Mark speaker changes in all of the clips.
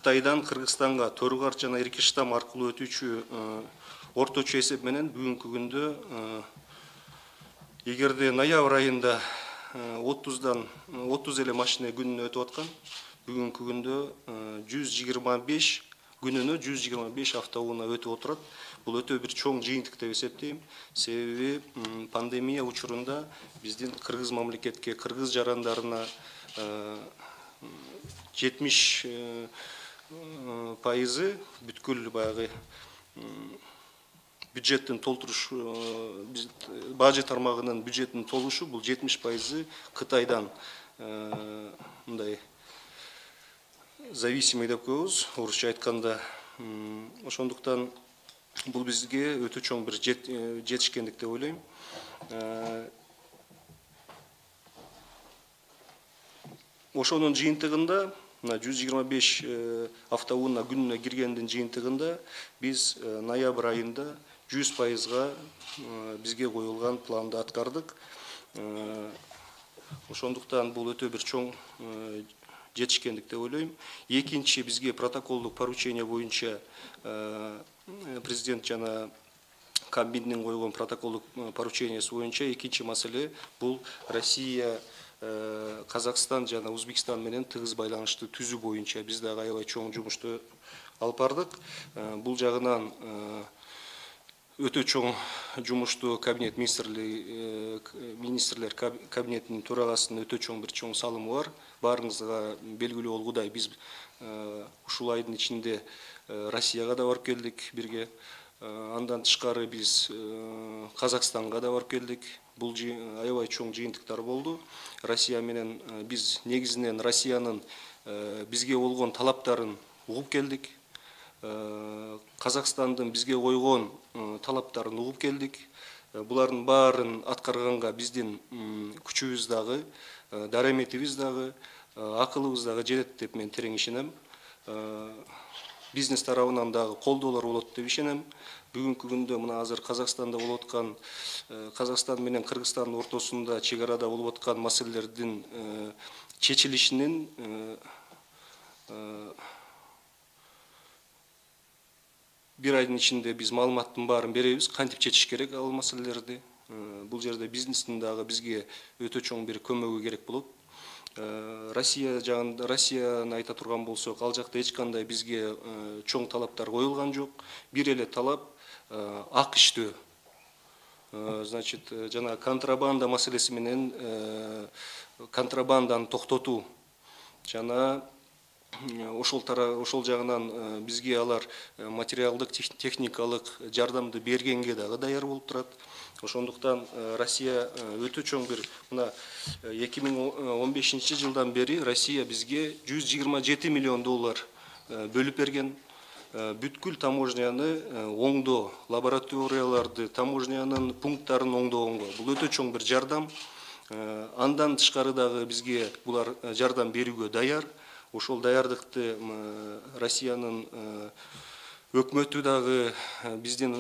Speaker 1: Кытайдан Кыргызстанга Торгар жана Иркиштам аркылуу өтүүчү орточо эсеп менен бүгүнкү күндө эгерде ноябрь айында 30 эле машина күнүнө өтүп аткан, бүгүнкү күндө 125 күнүнө 125 автоунаа өтүп отурат. Бул өтө бир чоң жыйынтык деп эсептейм. Себеби пандемия учурунда биздин кыргыз мамлекетке, кыргыз жарандарына 70% бүткүл баягы бюджеттин толтуруш, бажы тармагынын бюджеттин толушу бул 70% Кытайдан мындай зависимый деп коебуз, орусча айтканда. Ошондуктан бул бизге өтө чоң бир жетишкендик деп ойлойм. Ошонун жыйынтыгында 125 автоунаа күнүнө киргендин жыйынтыгында биз ноябрь айында 100%-га бизге коюлган планды аткардык. Ошондуктан бул өтө бир чоң жетишкендик деп ойлойм. Экинчи, бизге протоколдук поручение боюнча президент жана Кабминдин койгон протоколдук поручениясы боюнча экинчи маселе бул Россия, Казакстан жана Өзбекстан менен тыгыз байланыштуу түзүү боюнча биз дагы аябай чоң жумушту алып бардык. Бул жагынан өтө чоң жумушту кабинет министрлер кабинетинин төрагасынын өтө чоң бир чоң салымы бар. Баарыңызга белгилүү болгудай биз ушул айдын ичинде Россияга да барып келдик бирге. Андан тышкары биз Казакстанга да барып келдик. Бул аябай чоң жыйынтыктар болду. Россия менен биз негизинен Россиянын бизге болгон талаптарын угуп келдик. Казакстандын бизге койгон талаптарын угуп келдик. Булардын баарын аткарганга биздин күчүбүз дагы, дараметибиз дагы, акылыбыз дагы жетет деп мен терең ишенем. Бизнес тарабынан дагы колдоолор болот деп ишенем. Бүгүнкү күндө мына азыр Казакстанда болуп аткан, Казакстан менен Кыргызстандын ортосунда чек арада болуп аткан маселелердин чечилишинин бир айдын ичинде биз маалыматтын баарын беребиз, кантип чечиш керек ал маселелерди. Бул жерде бизнестин дагы бизге өтө чоң бир көмөгү керек болот. Россияны айта турган болсок, ал жакта эч кандай бизге чоң талаптар коюлган жок. Бир эле талап АКШтөө. Значит, жана контрабанда маселеси менен контрабанданы токтотуу жана ошол жагынан бизге алар материалдык, техникалык жардамды бергенге дагы даяр болуп турат. Ошондуктан Россия өтө чоң бир мына 2015 жылдан бери Россия бизге $127 миллион бөлүп берген. Бүткүл таможняны оңдоо, лабораторияларды, таможнянын пункттарын оңдогонго бул өтө чоң бир жардам. Андан тышкары дагы бизге булар жардам берүүгө даяр. Ошол даярдыкты Россиянын өкмөтү дагы, биздин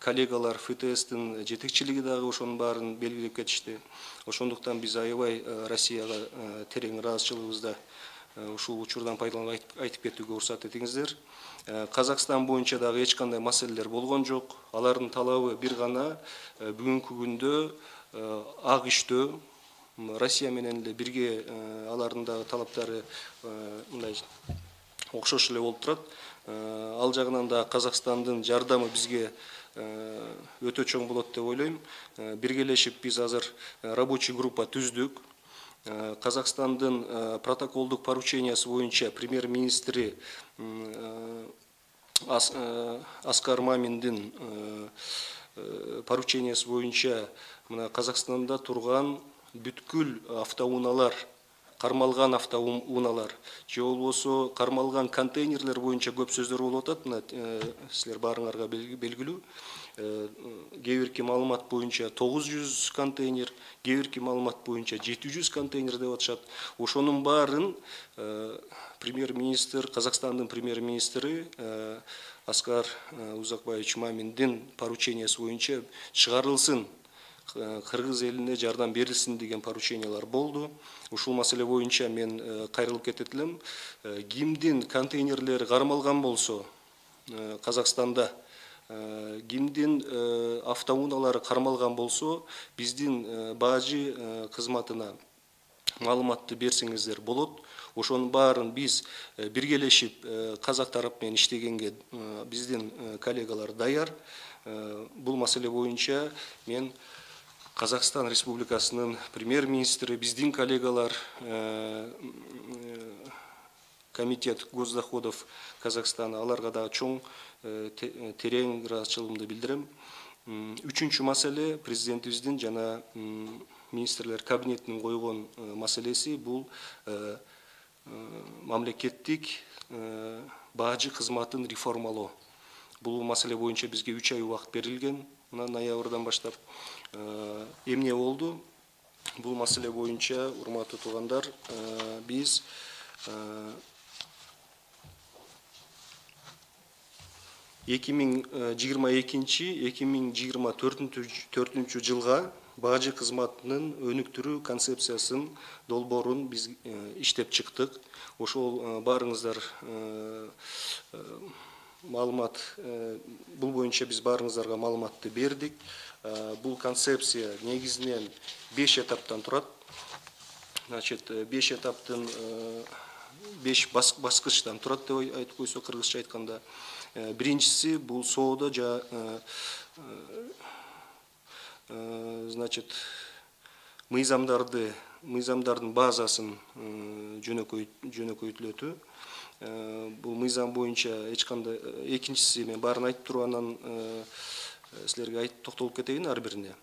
Speaker 1: коллегалар ФТСтин жетекчилиги дагы ошонун баарын белгилеп кетишти. Ошондуктан биз аябай Россияга терең ыраазычылыгыбызды ушул учурдан пайдаланып айтып кетүүгө уруксат этиңиздер. Казакстан боюнча дагы эч кандай маселелер болгон жок. Алардын талабы бир гана бүгүнкү күндө АКШтөө. Россия менен эле бирге алардын дагы талаптары мындай окшош эле болуп турат. Ал жагынан да Казакстандын жардамы бизге өтө чоң болот деп ойлойм. Биргелешип биз азыр рабочий группа түздүк. Казакстандын протоколдук поручениясы боюнча премьер-министри Аскар Маминдин поручениясы боюнча мына Казакстанда турган бүткүл автоунаалар, кармалган автоунаалар же болбосо кармалган контейнерлер боюнча көп сөздөр болуп атат. Мына силер баарыңарга белгилүү. Кээ бирки маалымат боюнча 900 контейнер, кээ бирки маалымат боюнча 700 контейнер деп атышат. Ошонун баарын премьер-министр, Казакстандын премьер-министри Аскар Узакбаевич Маминдин поручениясы боюнча чыгарылсын. кыргыз элине жардам берилсин деген поручениялар болду. Ушул маселе боюнча мен кайрылып кетет элем. Кимдин контейнерлери кармалган болсо Казакстанда, кимдин автоунаалары кармалган болсо, биздин бажы кызматына маалыматты берсеңиздер болот. Ошонун баарын биз биргелешип казак тарап менен иштегенге биздин коллегалар даяр. Бул маселе боюнча мен Казакстан Республикасынын премьер-министри, биздин коллегалар, комитет госдоходов Казахстана, аларга да чоң терең ыраазычылыгымды билдирем. Үчүнчү маселе президентибиздин жана министрлер кабинетинин койгон маселеси бул мамлекеттик бажы кызматын реформалоо. Бул маселе боюнча бизге 3 ай убакыт берилген, мына ноябрдан баштап. Эмне болду? Бул маселе боюнча, урматтуу туугандар, биз 2022-2024 жылга бажы кызматынын өнүктүрүү концепциясын долбоорун биз иштеп чыктык. Ошол баарыңыздар маалымат, бул боюнча биз баарыңыздарга маалыматты бердик. Бул концепция негизинен 5 этаптан турат. Значит, 5 этаптын 5 баскычтан турат деп айтып койсо, кыргызча айтканда. Биринчиси бул соода значит, мыйзамдардын базасын жөнөкөйтүлөтү. Бул мыйзам боюнча эч кандай. Экинчиси, мен баарын айтып туруп анан силерге айтып токтолуп кетейин ар бирине.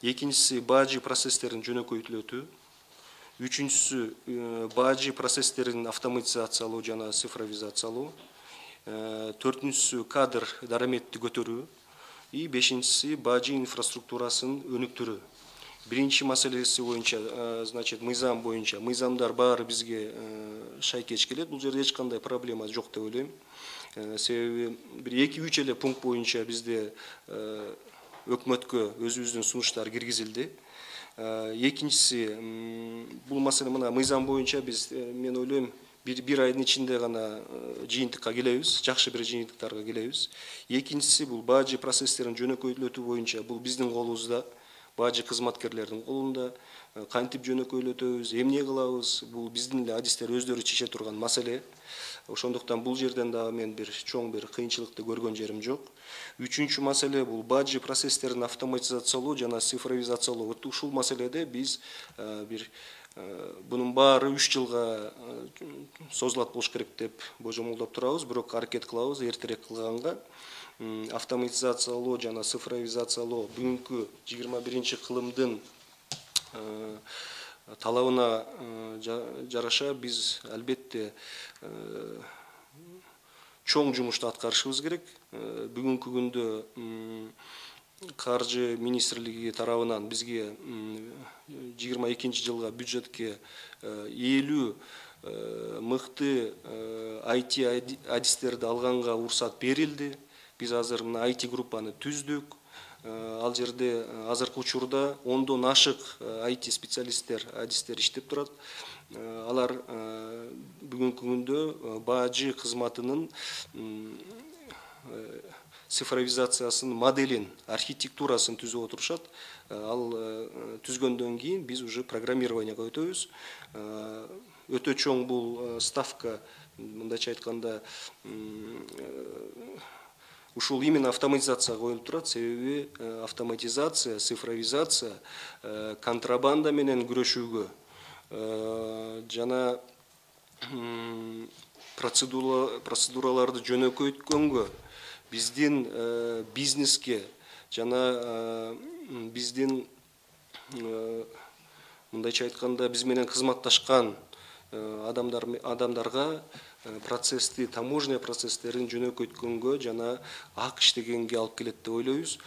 Speaker 1: Экинчиси бажы процесстерин жөнөкөйтүлөтү. Үчүнчүсү бажы процесстерин автоматизациялоо жана цифровизациялоо. Төртүнчүсү кадр дараметти көтөрүү. И бешинчиси бажы инфраструктурасын өнүктүрүү. Биринчи маселеси боюнча, значит, мыйзам боюнча, мыйзамдар баары бизге шайкеч келет. Бул жерде эч кандай проблема жок деп ойлойм. Себеби бир 2-3 эле пункт боюнча бизде өкмөткө өзүбүздүн сунуштар киргизилди. Экинчиси, бул маселе мына мыйзам боюнча биз, мен ойлойм, бир айдын ичинде гана жыйынтыкка келебиз, жакшы бир жыйынтыктарга келебиз. Экинчиси бул бажы процесстерин жөнөкөйтүлөтүү боюнча бул биздин колубузда, бажы кызматкерлердин колунда. Кантип жөнөкөйлөтөбүз, эмне кылабыз, бул биздин эле адистер өздөрү чече турган маселе. Ошондуктан бул жерден дагы мен чоң бир кыйынчылыкты көргөн жерим жок. Үчүнчү маселе бул бажы процесстерин автоматизациялоо жана цифровизациялоо. Ушул маселеде биз бунун баары 3 жылга созулат болуш керек деп божомолдоп турабыз, бирок аракет кылабыз эртерээк кылганга. Автоматизациялоо жана цифровизациялоо бүгүнкү 21-кылымдын талабына жараша биз албетте чоң жумушту аткарышыбыз керек. Бүгүнкү күндө каржы министрлиги тарабынан бизге 22 жылга бюджетке 50 мыкты IT адистерди алганга уруксат берилди. Биз азыр мына IT группаны түздүк. Ал жерде азыркы учурда 10дон ашык IT специалисттер, адистер иштеп турат. Алар бүгүнкү күндө бажы кызматынын цифровизациясынын моделин, архитектурасын түзүп отурушат. Ал түзгөндөн кийин биз уже программированияга өтөбүз. Өтө чоң бул ставка, мындайча айтканда, ушул именно автоматизацияга коюлуп турат. Себеби автоматизация, цифровизация контрабанда менен күрөшүүгө жана процедураларды жөнөкөйткөнгө, биздин бизнеске жана биздин мындайча айтканда биз менен кызматташкан адамдарга процессти, таможня процесстерин жөнөкөйткөнгө жана ак иштегенге алып келет деп ойлойбуз.